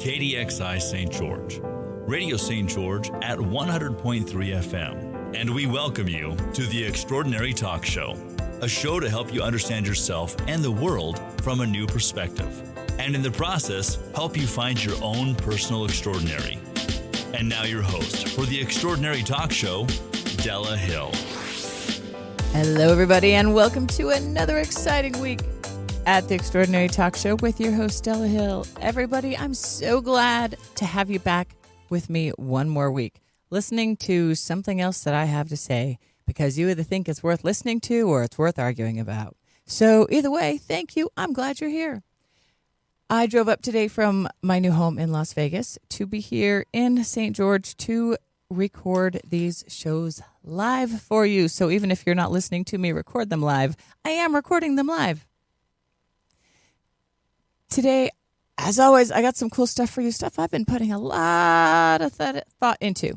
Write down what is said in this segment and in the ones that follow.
KDXI St. George, Radio St. George at 100.3 FM. And we welcome you to The Extraordinary Talk Show, a show to help you understand yourself and the world from a new perspective, and in the process, help you find your own personal extraordinary. And now your host for The Extraordinary Talk Show, Della Hill. Hello, everybody, and welcome to another exciting week at The Extraordinary Talk Show with your host, Della Hill. Everybody, I'm so glad to have you back with me one more week, listening to something else that I have to say, because you either think it's worth listening to or it's worth arguing about. So either way, thank you. I'm glad you're here. I drove up today from my new home in Las Vegas to be here in St. George to record these shows live for you. So even if you're not listening to me record them live, I am recording them live. Today, as always, I got some cool stuff for you, stuff I've been putting a lot of thought into.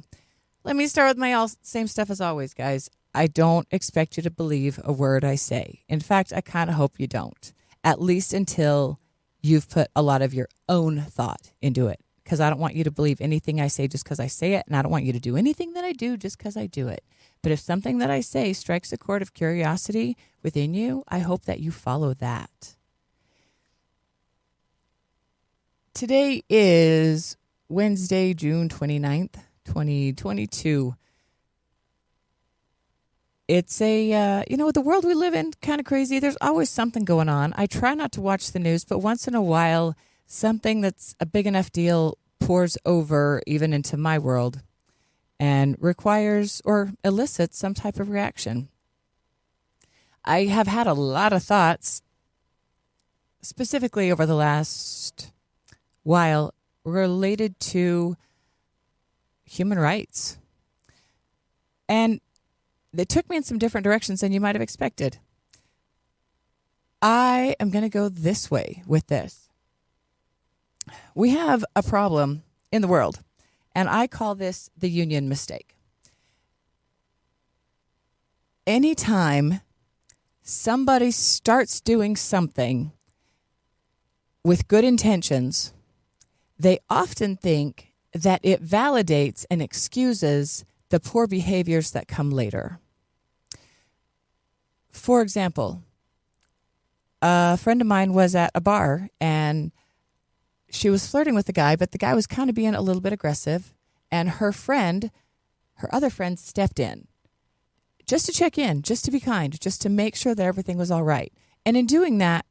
Let me start with my same stuff as always, guys. I don't expect you to believe a word I say. In fact, I kind of hope you don't, at least until you've put a lot of your own thought into it. Because I don't want you to believe anything I say just because I say it, and I don't want you to do anything that I do just because I do it. But if something that I say strikes a chord of curiosity within you, I hope that you follow that. Today is Wednesday, June 29th, 2022. It's the world we live in, kind of crazy. There's always something going on. I try not to watch the news, but once in a while, something that's a big enough deal pours over even into my world and requires or elicits some type of reaction. I have had a lot of thoughts, specifically over the last while, related to human rights. And they took me in some different directions than you might have expected. I am going to go this way with this. We have a problem in the world, and I call this the union mistake. Anytime somebody starts doing something with good intentions, they often think that it validates and excuses the poor behaviors that come later. For example, a friend of mine was at a bar, and she was flirting with the guy, but the guy was kind of being a little bit aggressive, and her other friend stepped in just to check in, just to be kind, just to make sure that everything was all right. And in doing that,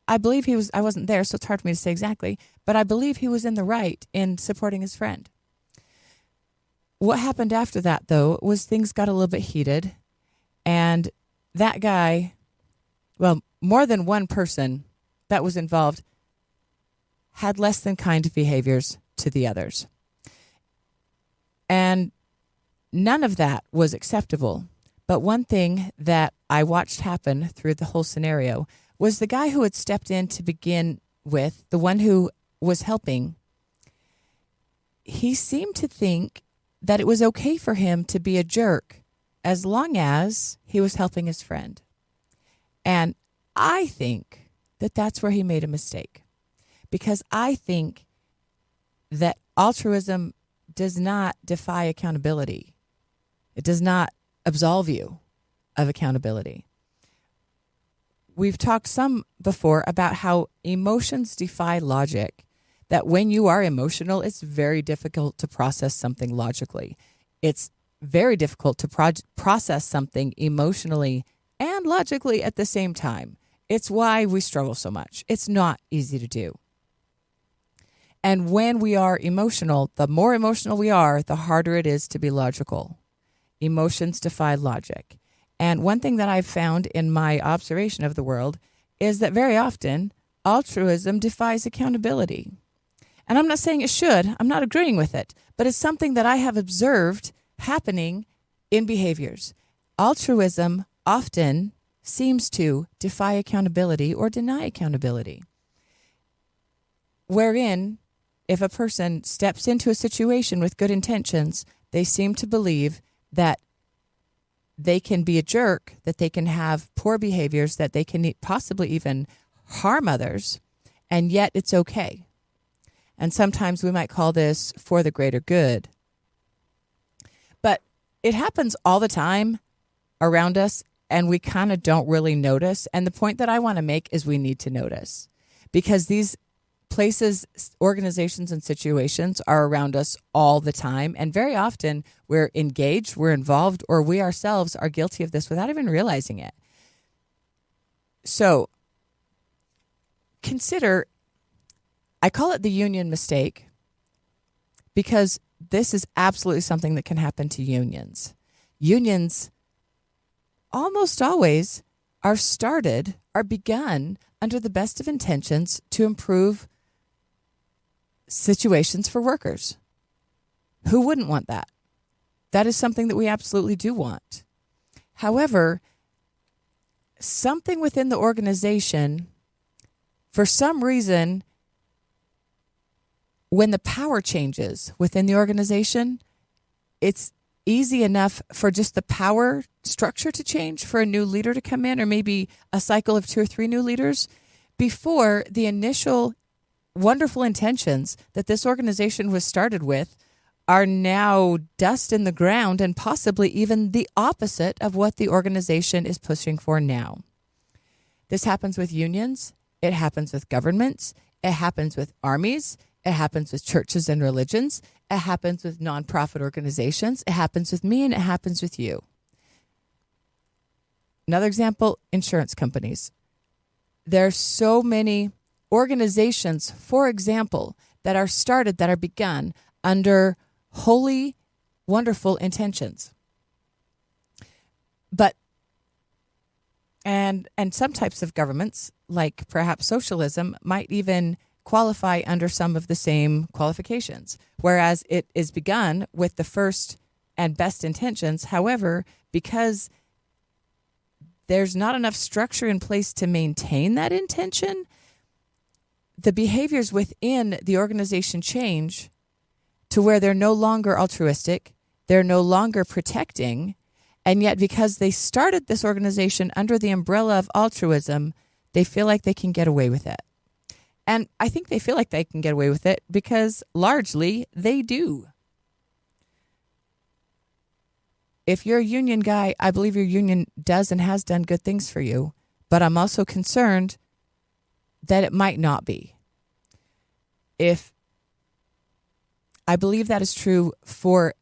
I believe I wasn't there, so it's hard for me to say exactly, but I believe he was in the right in supporting his friend. What happened after that, though, was things got a little bit heated, and that guy, well, more than one person that was involved had less than kind behaviors to the others. And none of that was acceptable. But one thing that I watched happen through the whole scenario was the guy who had stepped in to begin with, the one who was helping, he seemed to think that it was okay for him to be a jerk as long as he was helping his friend. And I think that that's where he made a mistake. Because I think that altruism does not defy accountability. It does not absolve you of accountability. We've talked some before about how emotions defy logic, that when you are emotional, it's very difficult to process something logically. It's very difficult to process something emotionally and logically at the same time. It's why we struggle so much. It's not easy to do. And when we are emotional, the more emotional we are, the harder it is to be logical. Emotions defy logic. And one thing that I've found in my observation of the world is that very often altruism defies accountability. And I'm not saying it should. I'm not agreeing with it. But it's something that I have observed happening in behaviors. Altruism often seems to defy accountability or deny accountability. Wherein, if a person steps into a situation with good intentions, they seem to believe that they can be a jerk, that they can have poor behaviors, that they can possibly even harm others, and yet it's okay. And sometimes we might call this for the greater good. But it happens all the time around us, and we kind of don't really notice. And the point that I want to make is we need to notice, because these places, organizations, and situations are around us all the time. And very often we're engaged, we're involved, or we ourselves are guilty of this without even realizing it. So consider, I call it the union mistake, because this is absolutely something that can happen to unions. Unions almost always are begun under the best of intentions to improve situations for workers. Who wouldn't want that? That is something that we absolutely do want. However, something within the organization, for some reason, when the power changes within the organization, it's easy enough for just the power structure to change, for a new leader to come in, or maybe a cycle of 2 or 3 new leaders, before the initial wonderful intentions that this organization was started with are now dust in the ground, and possibly even the opposite of what the organization is pushing for now. This happens with unions. It happens with governments. It happens with armies. It happens with churches and religions. It happens with nonprofit organizations. It happens with me, and it happens with you. Another example, insurance companies. There are so many organizations, for example, that are begun under holy, wonderful intentions. But and some types of governments, like perhaps socialism, might even qualify under some of the same qualifications, whereas it is begun with the first and best intentions. However, because there's not enough structure in place to maintain that intention, the behaviors within the organization change to where they're no longer altruistic, they're no longer protecting, and yet because they started this organization under the umbrella of altruism, they feel like they can get away with it. And I think they feel like they can get away with it because largely they do. If you're a union guy, I believe your union does and has done good things for you, but I'm also concerned that it might not be. If I believe that is true for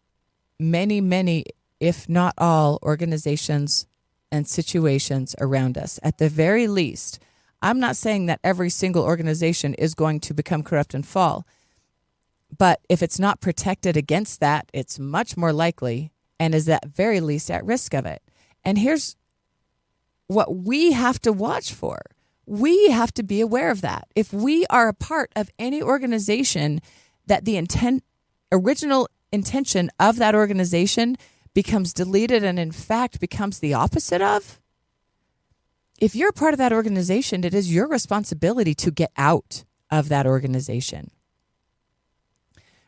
many, many, if not all, organizations and situations around us. At the very least, I'm not saying that every single organization is going to become corrupt and fall, but if it's not protected against that, it's much more likely and is at very least at risk of it. And here's what we have to watch for. We have to be aware of that. If we are a part of any organization that the original intention of that organization becomes deleted and in fact becomes the opposite of, if you're part of that organization, it is your responsibility to get out of that organization.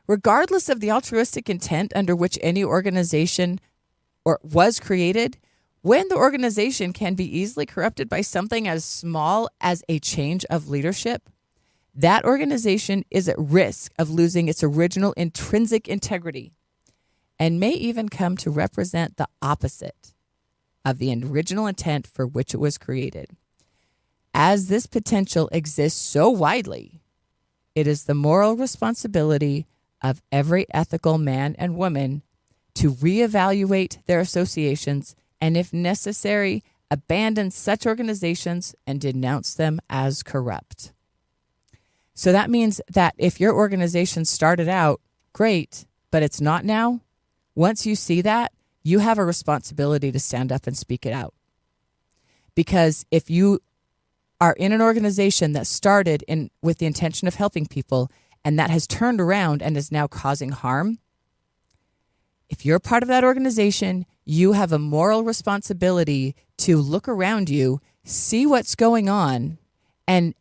Regardless of the altruistic intent under which any organization was created, when the organization can be easily corrupted by something as small as a change of leadership, that organization is at risk of losing its original intrinsic integrity and may even come to represent the opposite of the original intent for which it was created. As this potential exists so widely, it is the moral responsibility of every ethical man and woman to reevaluate their associations and, if necessary, abandon such organizations and denounce them as corrupt. So that means that if your organization started out great, but it's not now, once you see that, you have a responsibility to stand up and speak it out. Because if you are in an organization that started with the intention of helping people and that has turned around and is now causing harm, if you're part of that organization, you have a moral responsibility to look around you, see what's going on, and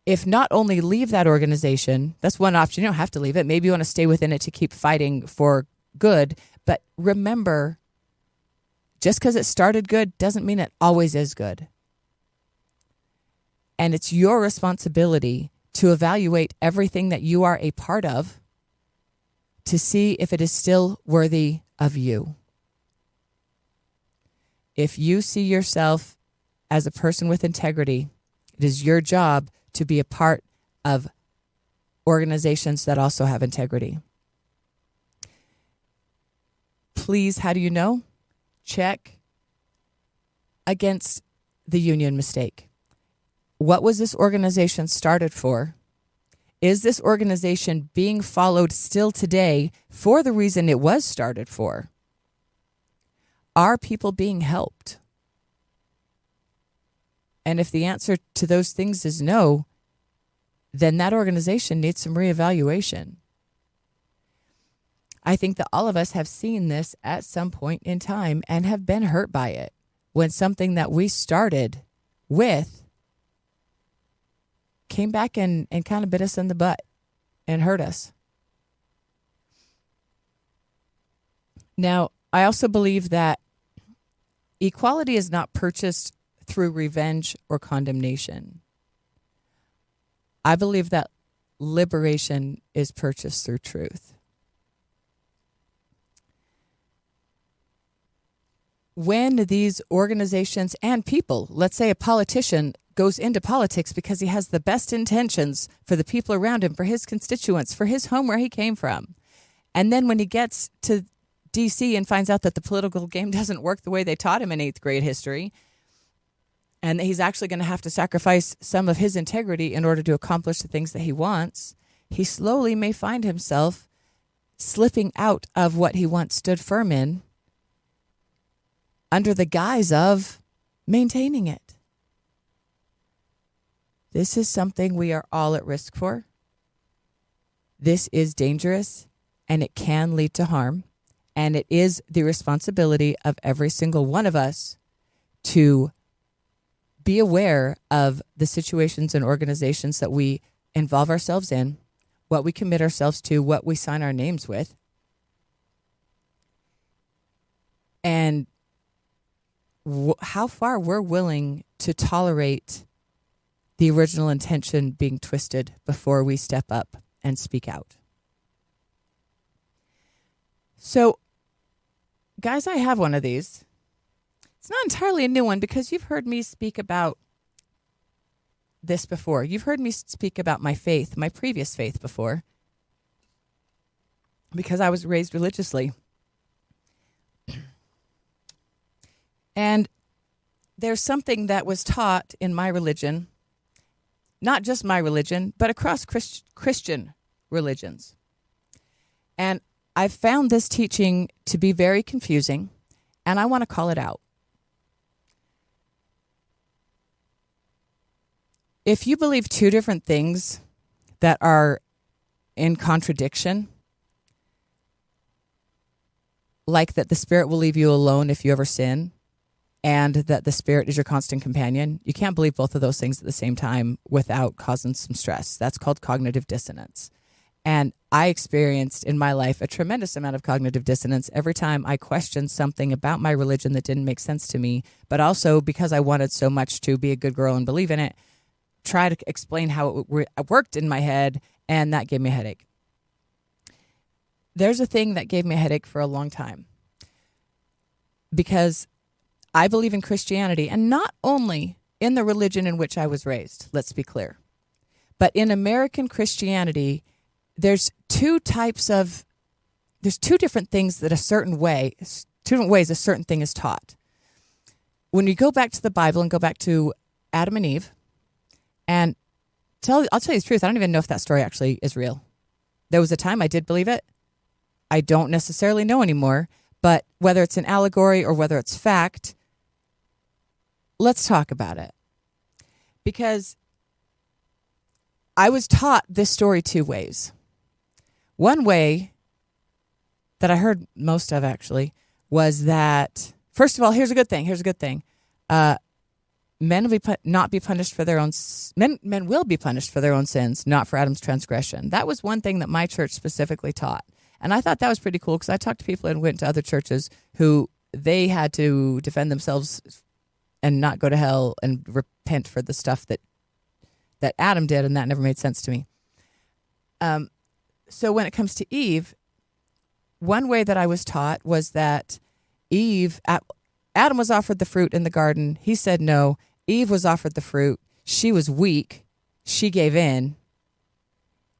if not only leave that organization, that's one option. You don't have to leave it. Maybe you want to stay within it to keep fighting for good. But remember, just because it started good doesn't mean it always is good. And it's your responsibility to evaluate everything that you are a part of to see if it is still worthy of you. If you see yourself as a person with integrity, it is your job to be a part of organizations that also have integrity. Please, how do you know? Check against the union mistake. What was this organization started for? Is this organization being followed still today for the reason it was started for? Are people being helped? And if the answer to those things is no, then that organization needs some reevaluation. I think that all of us have seen this at some point in time and have been hurt by it when something that we started with came back and kind of bit us in the butt and hurt us. Now, I also believe that equality is not purchased through revenge or condemnation. I believe that liberation is purchased through truth. When these organizations and people, let's say a politician goes into politics because he has the best intentions for the people around him, for his constituents, for his home where he came from. And then when he gets to D.C. and finds out that the political game doesn't work the way they taught him in 8th grade history, and that he's actually going to have to sacrifice some of his integrity in order to accomplish the things that he wants, he slowly may find himself slipping out of what he once stood firm in under the guise of maintaining it. This is something we are all at risk for. This is dangerous, and it can lead to harm. And it is the responsibility of every single one of us to be aware of the situations and organizations that we involve ourselves in, what we commit ourselves to, what we sign our names with, and how far we're willing to tolerate the original intention being twisted before we step up and speak out. So, guys, I have one of these. It's not entirely a new one because you've heard me speak about this before. You've heard me speak about my faith, my previous faith before, because I was raised religiously. And there's something that was taught in my religion, not just my religion, but across Christian religions. And I've found this teaching to be very confusing, and I want to call it out. If you believe two different things that are in contradiction, like that the Spirit will leave you alone if you ever sin, and that the Spirit is your constant companion, you can't believe both of those things at the same time without causing some stress. That's called cognitive dissonance. And I experienced in my life a tremendous amount of cognitive dissonance every time I questioned something about my religion that didn't make sense to me, but also because I wanted so much to be a good girl and believe in it, try to explain how it worked in my head, and that gave me a headache. There's a thing that gave me a headache for a long time because I believe in Christianity, and not only in the religion in which I was raised, let's be clear, but in American Christianity, there's two different things that two different ways a certain thing is taught. When you go back to the Bible and go back to Adam and Eve, and I'll tell you the truth, I don't even know if that story actually is real. There was a time I did believe it. I don't necessarily know anymore, but whether it's an allegory or whether it's fact, let's talk about it. Because I was taught this story two ways. One way that I heard most of actually was that, first of all, here's a good thing. Men will be punished for their own sins, not for Adam's transgression. That was one thing that my church specifically taught. And I thought that was pretty cool because I talked to people and went to other churches who they had to defend themselves and not go to hell and repent for the stuff that that Adam did, and that never made sense to me. So when it comes to Eve, one way that I was taught was that Adam was offered the fruit in the garden. He said no. Eve was offered the fruit. She was weak. She gave in.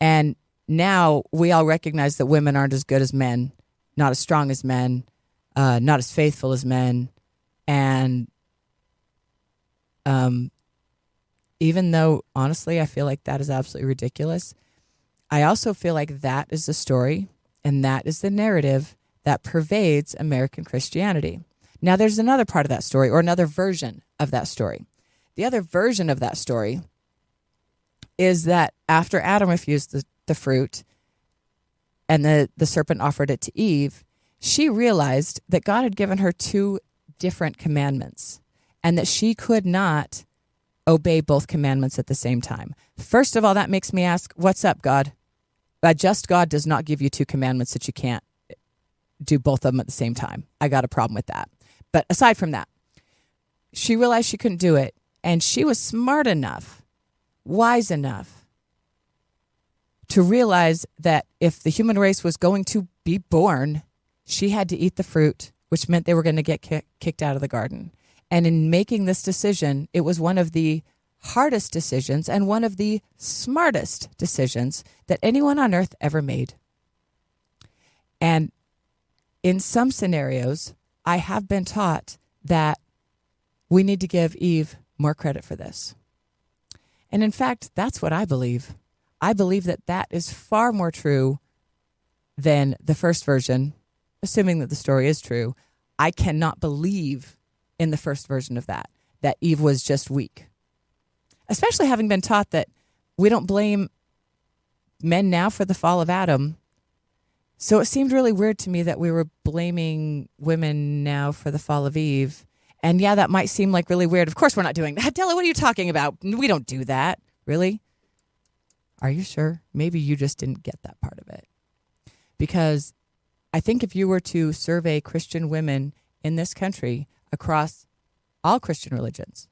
And now we all recognize that women aren't as good as men, not as strong as men, not as faithful as men. And even though, honestly, I feel like that is absolutely ridiculous, I also feel like that is the story and that is the narrative that pervades American Christianity. Now, there's another part of that story, or another version of that story. The other version of that story is that after Adam refused the fruit and the serpent offered it to Eve, she realized that God had given her two different commandments and that she could not obey both commandments at the same time. First of all, that makes me ask, what's up, God? A just God does not give you two commandments that you can't do both of them at the same time. I got a problem with that. But aside from that, she realized she couldn't do it, and she was smart enough, wise enough to realize that if the human race was going to be born, she had to eat the fruit, which meant they were going to get kicked out of the garden. And in making this decision, it was one of the hardest decisions and one of the smartest decisions that anyone on earth ever made. And in some scenarios, I have been taught that we need to give Eve more credit for this. And in fact, that's what I believe. I believe that that is far more true than the first version, assuming that the story is true. I cannot believe in the first version of that Eve was just weak. Especially having been taught that we don't blame men now for the fall of Adam. So it seemed really weird to me that we were blaming women now for the fall of Eve. And yeah, that might seem like really weird. Of course we're not doing that. Della, what are you talking about? We don't do that. Really? Are you sure? Maybe you just didn't get that part of it. Because I think if you were to survey Christian women in this country across all Christian religions,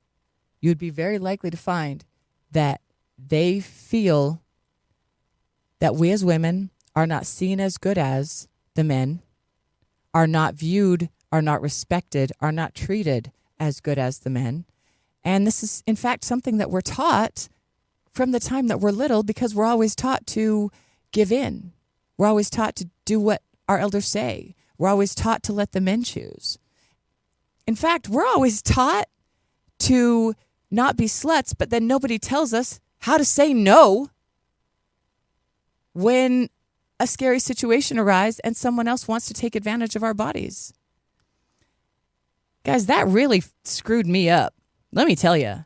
you'd be very likely to find that they feel that we as women are not seen as good as the men, are not viewed, are not respected, are not treated as good as the men. And this is, in fact, something that we're taught from the time that we're little, because we're always taught to give in. We're always taught to do what our elders say. We're always taught to let the men choose. In fact, we're always taught to not be sluts, but then nobody tells us how to say no when a scary situation arises and someone else wants to take advantage of our bodies. Guys, that really screwed me up. Let me tell you,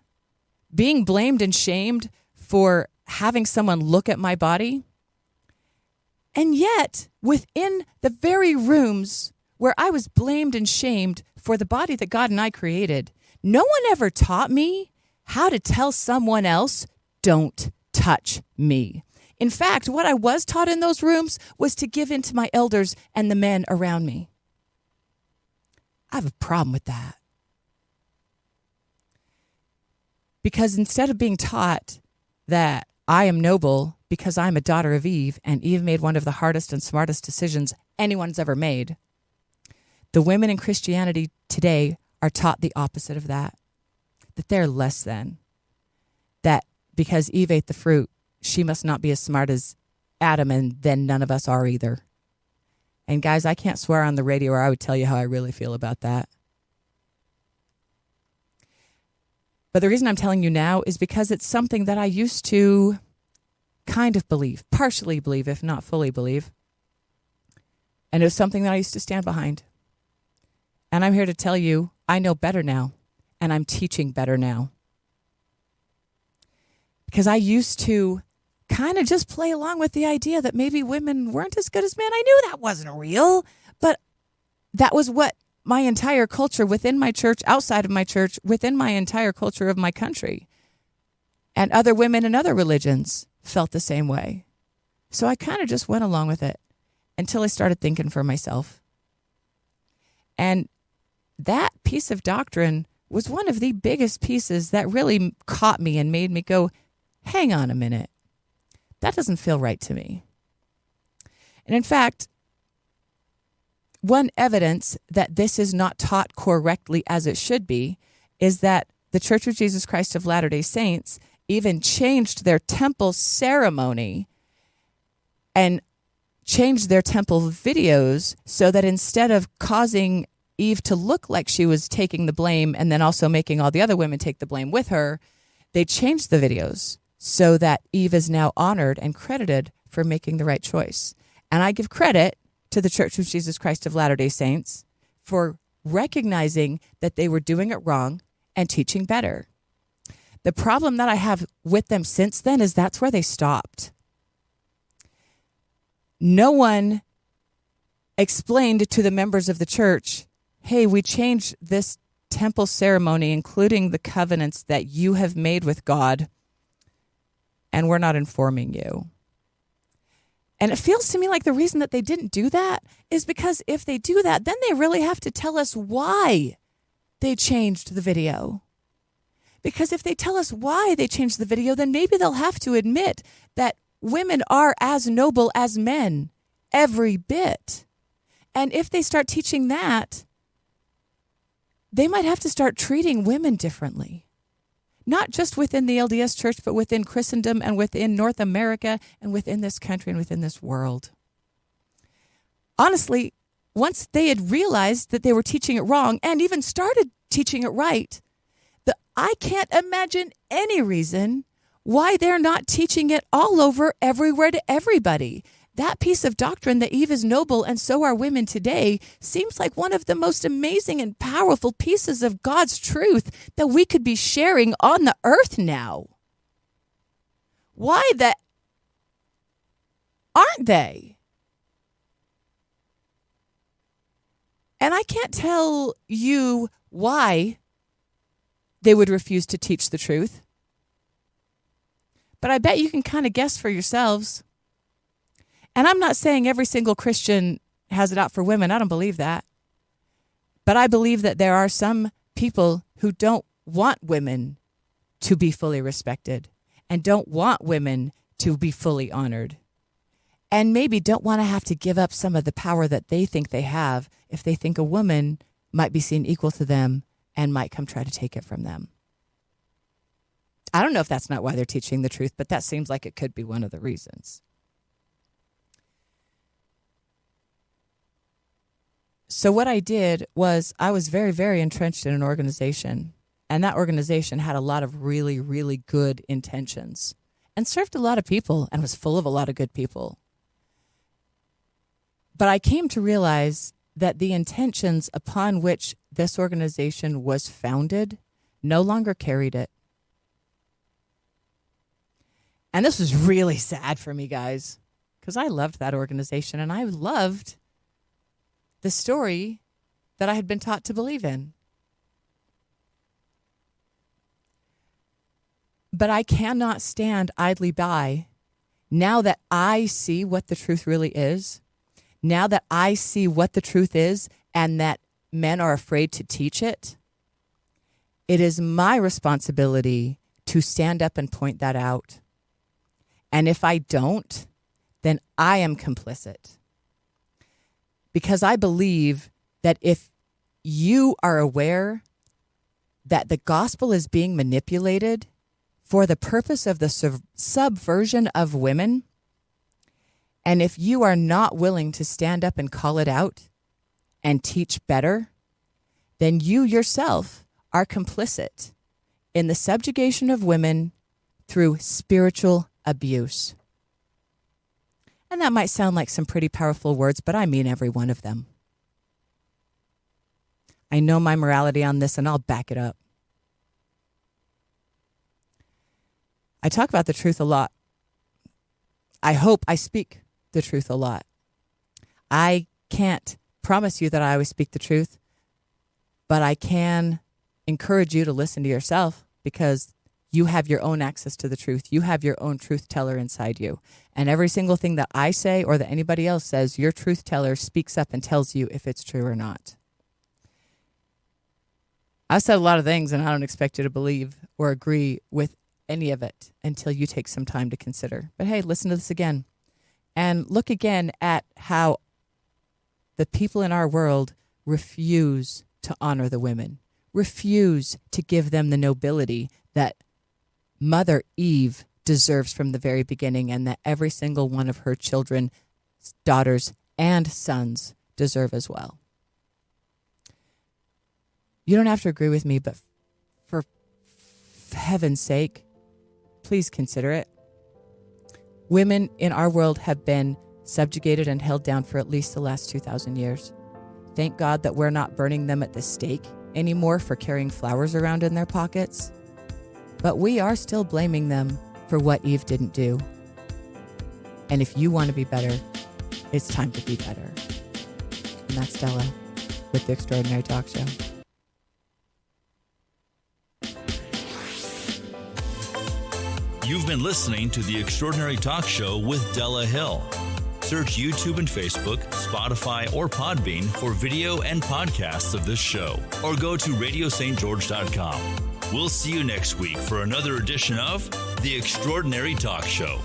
being blamed and shamed for having someone look at my body, and yet within the very rooms where I was blamed and shamed for the body that God and I created, no one ever taught me how to tell someone else, don't touch me. In fact, what I was taught in those rooms was to give in to my elders and the men around me. I have a problem with that. Because instead of being taught that I am noble because I'm a daughter of Eve, and Eve made one of the hardest and smartest decisions anyone's ever made, the women in Christianity today are taught the opposite of that they're less than. That because Eve ate the fruit, she must not be as smart as Adam, and then none of us are either. And guys, I can't swear on the radio, or I would tell you how I really feel about that. But the reason I'm telling you now is because it's something that I used to kind of believe, partially believe, if not fully believe. And it was something that I used to stand behind. And I'm here to tell you, I know better now, and I'm teaching better now. Because I used to kind of just play along with the idea that maybe women weren't as good as men. I knew that wasn't real, but that was what my entire culture within my church, outside of my church, within my entire culture of my country, and other women in other religions felt the same way. So I kind of just went along with it until I started thinking for myself. And that piece of doctrine was one of the biggest pieces that really caught me and made me go, hang on a minute. That doesn't feel right to me. And in fact, one evidence that this is not taught correctly as it should be is that the Church of Jesus Christ of Latter-day Saints even changed their temple ceremony and changed their temple videos so that instead of causing Eve to look like she was taking the blame and then also making all the other women take the blame with her, they changed the videos so that Eve is now honored and credited for making the right choice. And I give credit to the Church of Jesus Christ of Latter-day Saints for recognizing that they were doing it wrong and teaching better. The problem that I have with them since then is that's where they stopped. No one explained to the members of the church, hey, we changed this temple ceremony, including the covenants that you have made with God, and we're not informing you. And it feels to me like the reason that they didn't do that is because if they do that, then they really have to tell us why they changed the video. Because if they tell us why they changed the video, then maybe they'll have to admit that women are as noble as men, every bit. And if they start teaching that, they might have to start treating women differently. Not just within the LDS Church, but within Christendom and within North America and within this country and within this world. Honestly, once they had realized that they were teaching it wrong and even started teaching it right, I can't imagine any reason why they're not teaching it all over everywhere to everybody. That piece of doctrine that Eve is noble and so are women today seems like one of the most amazing and powerful pieces of God's truth that we could be sharing on the earth now. Why aren't they? And I can't tell you why they would refuse to teach the truth. But I bet you can kind of guess for yourselves. And I'm not saying every single Christian has it out for women. I don't believe that. But I believe that there are some people who don't want women to be fully respected and don't want women to be fully honored. And maybe don't want to have to give up some of the power that they think they have if they think a woman might be seen equal to them and might come try to take it from them. I don't know if that's not why they're teaching the truth, but that seems like it could be one of the reasons. So what I did was I was very, very entrenched in an organization, and that organization had a lot of really, really good intentions and served a lot of people and was full of a lot of good people. But I came to realize that the intentions upon which this organization was founded no longer carried it. And this was really sad for me, guys, because I loved that organization and I loved the story that I had been taught to believe in. But I cannot stand idly by now that I see what the truth really is. Now that I see what the truth is and that men are afraid to teach it, it is my responsibility to stand up and point that out. And if I don't, then I am complicit. Because I believe that if you are aware that the gospel is being manipulated for the purpose of the subversion of women, and if you are not willing to stand up and call it out and teach better, then you yourself are complicit in the subjugation of women through spiritual abuse. And that might sound like some pretty powerful words, but I mean every one of them. I know my morality on this, and I'll back it up. I talk about the truth a lot. I hope I speak the truth a lot. I can't promise you that I always speak the truth, but I can encourage you to listen to yourself because you have your own access to the truth. You have your own truth teller inside you. And every single thing that I say or that anybody else says, your truth teller speaks up and tells you if it's true or not. I've said a lot of things and I don't expect you to believe or agree with any of it until you take some time to consider. But hey, listen to this again and look again at how the people in our world refuse to honor the women, refuse to give them the nobility that Mother Eve deserves from the very beginning, and that every single one of her children, daughters, and sons deserve as well. You don't have to agree with me, but for heaven's sake, please consider it. Women in our world have been subjugated and held down for at least the last 2,000 years. Thank God that we're not burning them at the stake anymore for carrying flowers around in their pockets. But we are still blaming them for what Eve didn't do. And if you want to be better, it's time to be better. And that's Della with the Extraordinary Talk Show. You've been listening to the Extraordinary Talk Show with Della Hill. Search YouTube and Facebook, Spotify, or Podbean for video and podcasts of this show, or go to radiostgeorge.com. We'll see you next week for another edition of the Extraordinary Talk Show.